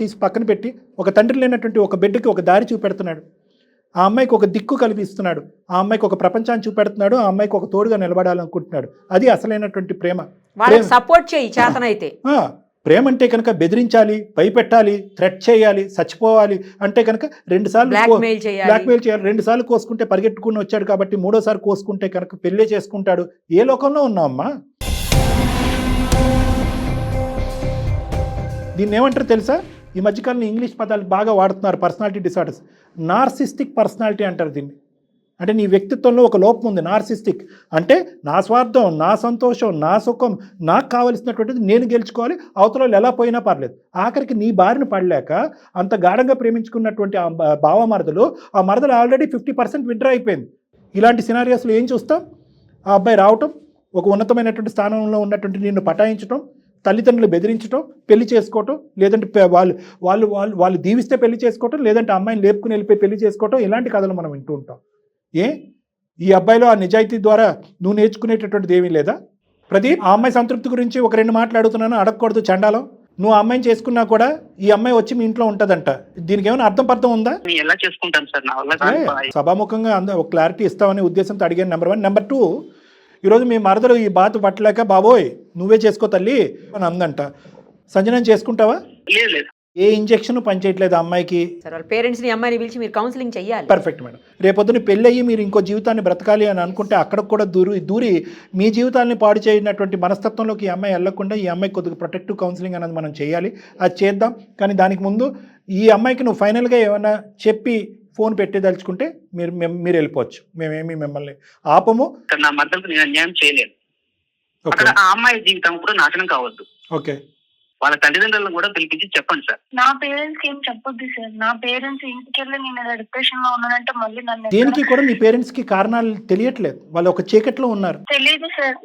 తీసి పక్కన పెట్టి ఒక తండ్రి లేనటువంటి ఒక బిడ్డకి ఒక దారి చూపెడుతున్నాడు. ఆ అమ్మాయికి ఒక దిక్కు కల్పిస్తున్నాడు. ఆ అమ్మాయికి ఒక ప్రపంచాన్ని చూపెడుతున్నాడు. ఆ అమ్మాయికి ఒక తోడుగా నిలబడాలనుకుంటున్నాడు. అది అసలైనటువంటి ప్రేమ. సపోర్ట్ చేయి చేతనైతే. ప్రేమ అంటే కనుక బెదిరించాలి, భయపెట్టాలి, థ్రెట్ చేయాలి, చచ్చిపోవాలి అంటే కనుక 2 సార్లు బ్లాక్మెయిల్ చేయాలి. 2 సార్లు కోసుకుంటే పరిగెట్టుకుని వచ్చాడు కాబట్టి 3ఓసారి కోసుకుంటే కనుక పెళ్ళే చేసుకుంటాడు. ఏ లోకంలో ఉన్నావమ్మా? దీన్ని ఏమంటారు తెలుసా? ఈ మధ్యకాలంలో ఇంగ్లీష్ పదాలు బాగా వాడుతున్నారు. పర్సనాలిటీ డిసార్డర్స్, నార్సిస్టిక్ పర్సనాలిటీ అంటారు దీన్ని. అంటే నీ వ్యక్తిత్వంలో ఒక లోపం ఉంది, నార్సిస్టిక్. అంటే నా స్వార్థం, నా సంతోషం, నా సుఖం, నాకు కావలసినటువంటిది నేను గెలుచుకోవాలి, అవతల వాళ్ళు ఎలా పోయినా పర్లేదు. ఆఖరికి నీ బారిన పడలేక అంత గాఢంగా ప్రేమించుకున్నటువంటి ఆ భావమరదలు, ఆ మరదలు ఆల్రెడీ 50% విత్డ్రా అయిపోయింది. ఇలాంటి సినారియోస్లో ఏం చూస్తాం? ఆ అబ్బాయి రావటం, ఒక ఉన్నతమైనటువంటి స్థానంలో ఉన్నటువంటి నిన్ను పటాయించడం, తల్లిదండ్రులు బెదిరించడం, పెళ్లి చేసుకోవటం, లేదంటే వాళ్ళు దీవిస్తే పెళ్లి చేసుకోవటం, లేదంటే అమ్మాయిని లేపుకుని వెళ్ళిపోయి పెళ్లి చేసుకోవటం, ఇలాంటి కథలు మనం వింటూ ఉంటాం. ఈ అబ్బాయిలో ఆ నిజాయితీ ద్వారా నువ్వు నేర్చుకునేటటువంటిది ఏమీ లేదా? ప్రదీప్, ఆ అమ్మాయి సంతృప్తి గురించి ఒక 2 మాటలు అడుగుతున్నాను, అడగకూడదు చండాలం. నువ్వు ఆ అమ్మాయిని చేసుకున్నా కూడా ఈ అమ్మాయి వచ్చి మీ ఇంట్లో ఉంటుందంట. దీనికి ఏమైనా అర్థం ఉందా? ఎలా చేసుకుంటాను సార్, నా వల్ల సభాముఖంగా ఒక క్లారిటీ ఇస్తామనే ఉద్దేశంతో అడిగాను. నెంబర్ 1. నెంబర్ 2, ఈరోజు మీ మరదలు ఈ బాధ పట్టలేక బాబోయ్ నువ్వే చేసుకో తల్లి అని అందంట. సంజనం చేసుకుంటావా? లేదు. ఏ ఇంజెక్షన్ పనిచేయట్లేదు అమ్మాయికి. సార్ వాళ్ళ పేరెంట్స్ని అమ్మాయిని పిలిచి మీరు కౌన్సిలింగ్ చెయ్యాలి. Perfect madam. రేపొద్దున పెళ్ళి అయ్యి మీరు ఇంకో జీవితాన్ని బ్రతకాలి అని అనుకుంటే అక్కడికి కూడా దూరి మీ జీవితాన్ని పాడు చేయనటువంటి మనస్తత్వంలోకి ఈ అమ్మాయి వెళ్ళకుండా ఈ అమ్మాయి కొద్దిగా ప్రొటెక్టివ్ కౌన్సిలింగ్ అనేది మనం చేయాలి. అది చేద్దాం. కానీ దానికి ముందు ఈ అమ్మాయికి నువ్వు ఫైనల్గా ఏమైనా చెప్పి ఫోన్ పెట్టేదలుచుకుంటే మీరు వెళ్ళిపోవచ్చు. మేమేమి మిమ్మల్ని ఆపము. నా మద్దతు నేను అన్యాయం చేయలేదు. అక్కడ ఆ అమ్మాయి జీవితం కూడా నాశనం కావద్దు. ఓకే. వాళ్ళ తల్లిదండ్రులను కూడా పిలిపించి చెప్పండి సార్. నా పేరెంట్స్ కి ఏం చెప్పొద్దు సార్. నా పేరెంట్స్ ఇంటికి వెళ్ళి నేను డిప్రెషన్ లో ఉన్నానంటే మళ్ళీ నన్ను దేనికి కూడా మీ పేరెంట్స్ కి కారణాలు తెలియట్లేదు, వాళ్ళు ఒక చీకట్లో ఉన్నారు. తెలియదు సార్.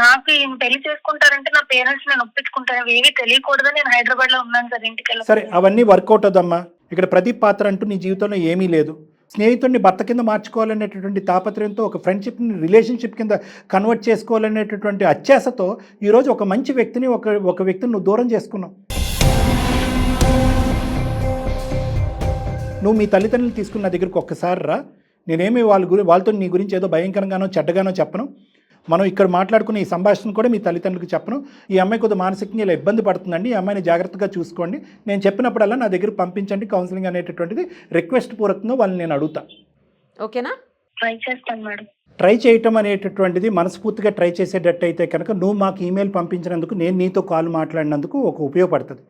నాకు ఈయన పెళ్లి చేసుకుంటారంటే నా పేరెంట్స్ నేను ఒప్పించుకుంటాను, ఏమీ తెలియకూడదు. నేను హైదరాబాద్ లో ఉన్నాను సార్, ఇంటికి వెళ్ళి. సరే, అవన్నీ వర్కౌట్ అవుదమ్మా. ఇక్కడ ప్రదీప్ పాత్ర అంటూ నీ జీవితంలో ఏమీ లేదు. స్నేహితుడిని భర్త కింద మార్చుకోవాలనేటటువంటి తాపత్రయంతో, ఒక ఫ్రెండ్షిప్ని రిలేషన్షిప్ కింద కన్వర్ట్ చేసుకోవాలనేటటువంటి అత్యాశతో ఈరోజు ఒక మంచి వ్యక్తిని ఒక వ్యక్తిని నువ్వు దూరం చేసుకున్నావు. నువ్వు మీ తల్లిదండ్రులు తీసుకున్న నా దగ్గరికి ఒక్కసారి రా. నేనేమి వాళ్ళతో నీ గురించి ఏదో భయంకరంగానో చెడ్డగానో చెప్పను. మనం ఇక్కడ మాట్లాడుకునే ఈ సంభాషణ కూడా మీ తల్లిదండ్రులకు చెప్పను. ఈ అమ్మాయి కొద్దిగా మానసికంగా ఇలా ఇబ్బంది పడుతుందండి, ఈ అమ్మాయిని జాగ్రత్తగా చూసుకోండి, నేను చెప్పినప్పుడల్లా నా దగ్గర పంపించండి కౌన్సిలింగ్ అనేటటువంటిది రిక్వెస్ట్ పూర్వకంగా వాళ్ళని నేను అడుగుతా. ఓకేనా? ట్రై చేస్తాను మేడం. ట్రై చేయటం అనేటటువంటిది మనస్ఫూర్తిగా ట్రై చేసేటట్టయితే కనుక నువ్వు మాకు ఈమెయిల్ పంపించినందుకు, నేను నీతో కాల్ మాట్లాడినందుకు ఒక ఉపయోగపడుతుంది.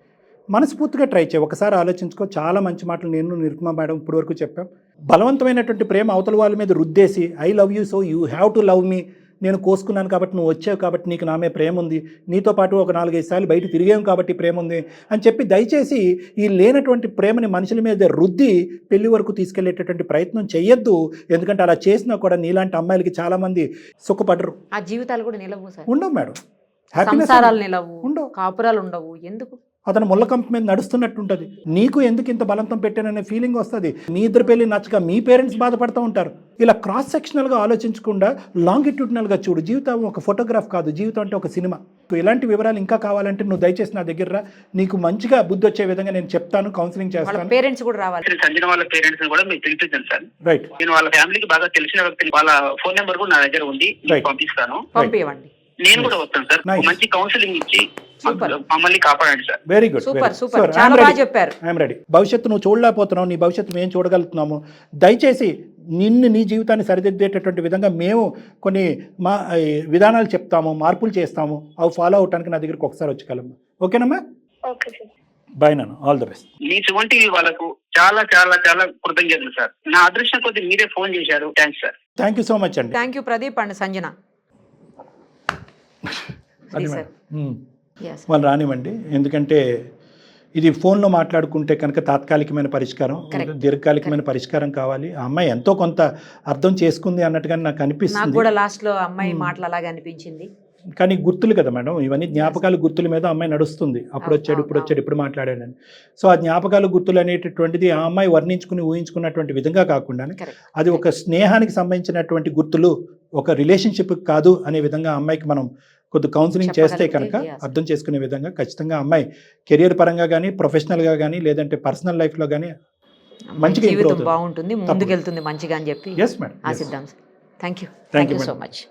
మనస్ఫూర్తిగా ట్రై చేయి. ఒకసారి ఆలోచించుకో. చాలా మంచి మాటలు నేను నిరుపమ మేడం ఇప్పటి వరకు చెప్పాం. బలవంతమైనటువంటి ప్రేమ అవతల వాళ్ళ మీద రుద్దేసి I love you so you have to love me, నేను కోసుకున్నాను కాబట్టి నువ్వు వచ్చావు కాబట్టి నీకు నా మీద ప్రేమ ఉంది, నీతో పాటు ఒక 4-5 సార్లు బయట తిరిగాం కాబట్టి ప్రేమ ఉంది అని చెప్పి దయచేసి ఈ లేనటువంటి ప్రేమని మనుషుల మీద రుద్ది పెళ్లి వరకు తీసుకెళ్లేటటువంటి ప్రయత్నం చేయొద్దు. ఎందుకంటే అలా చేసినా కూడా నీలాంటి అమ్మాయిలకి చాలామంది సుఖపడరు. ఆ జీవితాలు కూడా నిలవు సార్. ఉండవు మేడం. సంసారాలు నిలవు, ఉండవు, కాపురాలు ఉండవు. ఎందుకు? అతను ముళ్ళకంప మీద నడుస్తున్నట్టు ఉంటుంది. నీకు ఎందుకు ఇంత బలంతం పెట్టాననే ఫీలింగ్ వస్తుంది. మీ ఇద్దరు పెళ్లి నచ్చక మీ పేరెంట్స్ బాధపడుతూ ఉంటారు. ఇలా క్రాస్ సెక్షనల్గా ఆలోచించకుండా లాంగిట్యూడినల్గా చూడు. జీవితం ఒక ఫోటోగ్రాఫ్ కాదు, జీవితం అంటే ఒక సినిమా. ఇలాంటి వివరాలు ఇంకా కావాలంటే నువ్వు దయచేసి నా దగ్గర రా. నీకు మంచిగా బుద్ధి వచ్చే విధంగా నేను చెప్తాను, కౌన్సిలింగ్ చేస్తాను. పేరెంట్స్ కూడా రావాలి. సంజన వాళ్ళ పేరెంట్స్ కూడా మీకు తెలిపించండి సార్. రైట్. నేను వాళ్ళ ఫ్యామిలీకి బాగా తెలిసిన వ్యక్తిని, వాళ్ళ ఫోన్ నెంబర్ కూడా నా దగ్గర ఉంది, పంపిస్తాను. పంపివ్వండి. నేను కూడా వస్తాను సార్. మంచి కౌన్సిలింగ్ ఇచ్చి మమ్మల్ని కాపాడండి సార్. Very good. సూపర్. చాలా బాగా చెప్పారు. I'm ready. భవిష్యత్తు నువ్వు చూడలేకపోతున్నావు, నీ భవిష్యత్తు మేము చూడగలుగుతున్నాము. దయచేసి నీ జీవితాన్ని సరిదిద్దేటటువంటి విధంగా మేము కొన్ని విధానాలు చెప్తాము, మార్పులు చేస్తాము. అవి ఫాలో అవడానికి నా దగ్గరికి ఒకసారి వచ్చగలము. ఓకేనమ్మా? Okay sir. బై నాన్న, ఆల్ ద బెస్ట్. మీ చువంటి వాళ్ళకు చాలా చాలా చాలా కృతజ్ఞతలు సార్. నా అదృష్టం కొద్ది మీరే ఫోన్ చేశారు. Thanks sir. Thank you so much అండి. Thank you Pradeep and Sanjana. వాళ్ళు రానివ్వండి. ఎందుకంటే ఇది ఫోన్లో మాట్లాడుకుంటే కనుక తాత్కాలికమైన పరిష్కారం, దీర్ఘకాలికమైన పరిష్కారం కావాలి. ఆ అమ్మాయి ఎంతో కొంత అర్థం చేసుకుంది అన్నట్టుగా నాకు అనిపిస్తుంది. కూడా లాస్ట్లో అమ్మాయి మాటలు అలాగే అనిపించింది. కానీ గుర్తులు కదా మేడం, ఇవన్నీ జ్ఞాపకాలు, గుర్తుల మీద అమ్మాయి నడుస్తుంది. అప్పుడు వచ్చాడు, ఇప్పుడు మాట్లాడాడని. సో ఆ జ్ఞాపకాలు, గుర్తులు అనేటటువంటిది ఆ అమ్మాయి వర్ణించుకుని ఊహించుకున్నటువంటి విధంగా కాకుండా అది ఒక స్నేహానికి సంబంధించినటువంటి గుర్తులు, ఒక రిలేషన్షిప్ కాదు అనే విధంగా అమ్మాయికి మనం కొద్ది కౌన్సిలింగ్ చేస్తే కనుక అర్థం చేసుకునే విధంగా ఖచ్చితంగా అమ్మాయి కెరియర్ పరంగా కానీ, ప్రొఫెషనల్గా కానీ, లేదంటే పర్సనల్ లైఫ్లో కానీ మంచిగా ఇంప్రూవ్ అవుతుంది, బాగుంటుంది, ముందుకెళ్తుంది మంచిగా అని చెప్పి ఆశిద్దాం. Thank you so much.